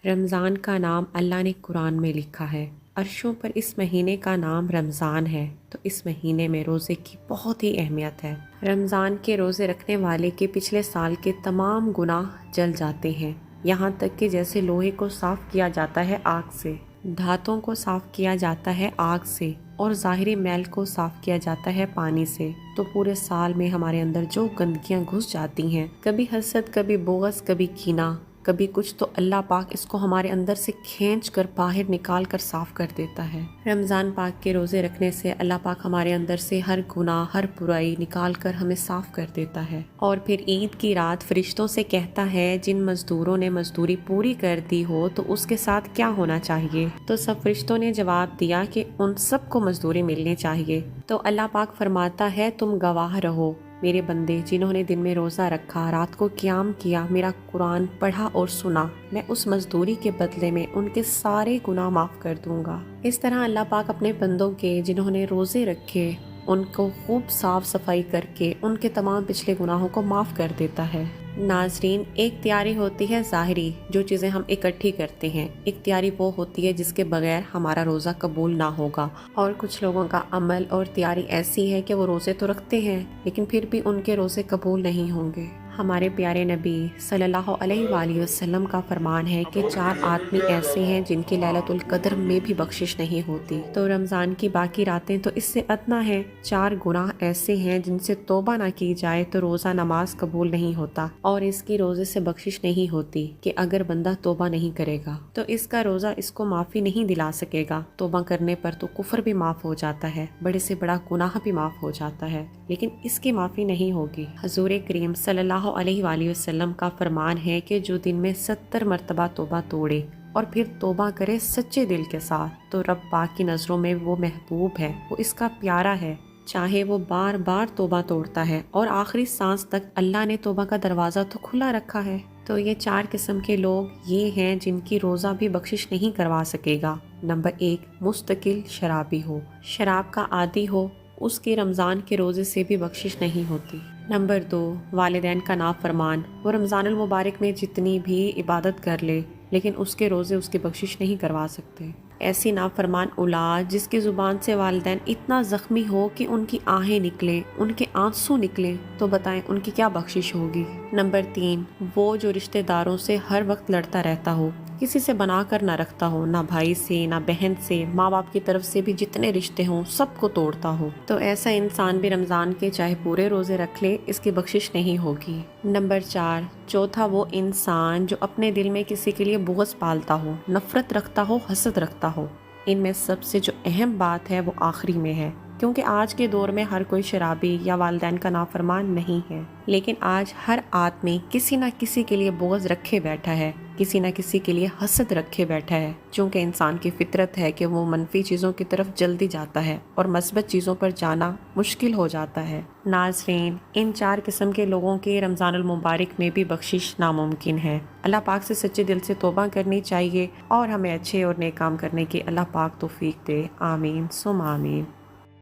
رمضان کا نام اللہ نے قرآن میں لکھا ہے۔ عرشوں پر اس مہینے کا نام رمضان ہے، تو اس مہینے میں روزے کی بہت ہی اہمیت ہے۔ رمضان کے روزے رکھنے والے کے پچھلے سال کے تمام گناہ جل جاتے ہیں، یہاں تک کہ جیسے لوہے کو صاف کیا جاتا ہے آگ سے، دھاتوں کو صاف کیا جاتا ہے آگ سے، اور ظاہری میل کو صاف کیا جاتا ہے پانی سے، تو پورے سال میں ہمارے اندر جو گندگیاں گھس جاتی ہیں، کبھی حسد، کبھی بغض، کبھی کینہ، کبھی کچھ، تو اللہ پاک اس کو ہمارے اندر سے کھینچ کر باہر نکال کر صاف کر دیتا ہے۔ رمضان پاک کے روزے رکھنے سے اللہ پاک ہمارے اندر سے ہر گناہ، ہر برائی نکال کر ہمیں صاف کر دیتا ہے، اور پھر عید کی رات فرشتوں سے کہتا ہے جن مزدوروں نے مزدوری پوری کر دی ہو تو اس کے ساتھ کیا ہونا چاہیے؟ تو سب فرشتوں نے جواب دیا کہ ان سب کو مزدوری ملنی چاہیے۔ تو اللہ پاک فرماتا ہے تم گواہ رہو میرے بندے جنہوں نے دن میں روزہ رکھا، رات کو قیام کیا، میرا قرآن پڑھا اور سنا، میں اس مزدوری کے بدلے میں ان کے سارے گناہ معاف کر دوں گا۔ اس طرح اللہ پاک اپنے بندوں کے جنہوں نے روزے رکھے ان کو خوب صاف صفائی کر کے ان کے تمام پچھلے گناہوں کو معاف کر دیتا ہے۔ ناظرین، ایک تیاری ہوتی ہے ظاہری، جو چیزیں ہم اکٹھی کرتے ہیں، ایک تیاری وہ ہوتی ہے جس کے بغیر ہمارا روزہ قبول نہ ہوگا، اور کچھ لوگوں کا عمل اور تیاری ایسی ہے کہ وہ روزے تو رکھتے ہیں لیکن پھر بھی ان کے روزے قبول نہیں ہوں گے۔ ہمارے پیارے نبی صلی اللہ علیہ وآلہ وسلم کا فرمان ہے کہ 4 آدمی ایسے ہیں جن کی لیلۃ القدر میں بھی بخشش نہیں ہوتی، تو رمضان کی باقی راتیں تو اس سے ادنا ہیں۔ 4 گناہ ایسے ہیں جن سے توبہ نہ کی جائے تو روزہ نماز قبول نہیں ہوتا، اور اس کی روزے سے بخشش نہیں ہوتی کہ اگر بندہ توبہ نہیں کرے گا تو اس کا روزہ اس کو معافی نہیں دلا سکے گا۔ توبہ کرنے پر تو کفر بھی معاف ہو جاتا ہے، بڑے سے بڑا گناہ بھی معاف ہو جاتا ہے، لیکن اس کی معافی نہیں ہوگی۔ حضور کریم صلی اللہ علیہ وآلہ وسلم کا فرمان ہے کہ جو دن میں 70 مرتبہ توبہ توڑے اور پھر توبہ کرے سچے دل کے ساتھ، تو رب پاک کی نظروں میں وہ محبوب ہے، وہ اس کا پیارا ہے، چاہے وہ بار بار توبہ توڑتا ہے اور آخری سانس تک اللہ نے توبہ کا دروازہ تو کھلا رکھا ہے۔ تو یہ 4 قسم کے لوگ یہ ہیں جن کی روزہ بھی بخشش نہیں کروا سکے گا۔ نمبر 1، مستقل شرابی ہو، شراب کا عادی ہو، اس کی رمضان کے روزے سے بھی بخشش نہیں ہوتی۔ نمبر 2، والدین کا نافرمان، وہ رمضان المبارک میں جتنی بھی عبادت کر لے لیکن اس کے روزے اس کی بخشش نہیں کروا سکتے۔ ایسی نافرمان اولاد جس کی زبان سے والدین اتنا زخمی ہو کہ ان کی آہیں نکلیں، ان کے آنسو نکلیں، تو بتائیں ان کی کیا بخشش ہوگی۔ نمبر 3، وہ جو رشتہ داروں سے ہر وقت لڑتا رہتا ہو، کسی سے بنا کر نہ رکھتا ہو، نہ بھائی سے، نہ بہن سے، ماں باپ کی طرف سے بھی جتنے رشتے ہوں سب کو توڑتا ہو، تو ایسا انسان بھی رمضان کے چاہے پورے روزے رکھ لے اس کی بخشش نہیں ہوگی۔ نمبر 4، چوتھا، وہ انسان جو اپنے دل میں کسی کے لیے بغض پالتا ہو، نفرت رکھتا ہو، حسد رکھتا ہو۔ ان میں سب سے جو اہم بات ہے وہ آخری میں ہے، کیونکہ آج کے دور میں ہر کوئی شرابی یا والدین کا نافرمان نہیں ہے، لیکن آج ہر آدمی کسی نہ کسی کے لیے بغض رکھے بیٹھا ہے، کسی نہ کسی کے لیے حسد رکھے بیٹھا ہے، چونکہ انسان کی فطرت ہے کہ وہ منفی چیزوں کی طرف جلدی جاتا ہے اور مثبت چیزوں پر جانا مشکل ہو جاتا ہے۔ ناظرین، ان 4 قسم کے لوگوں کی رمضان المبارک میں بھی بخشش ناممکن ہے۔ اللہ پاک سے سچے دل سے توبہ کرنی چاہیے اور ہمیں اچھے اور نیک کام کرنے کی اللہ پاک توفیق دے۔ آمین ثم آمین۔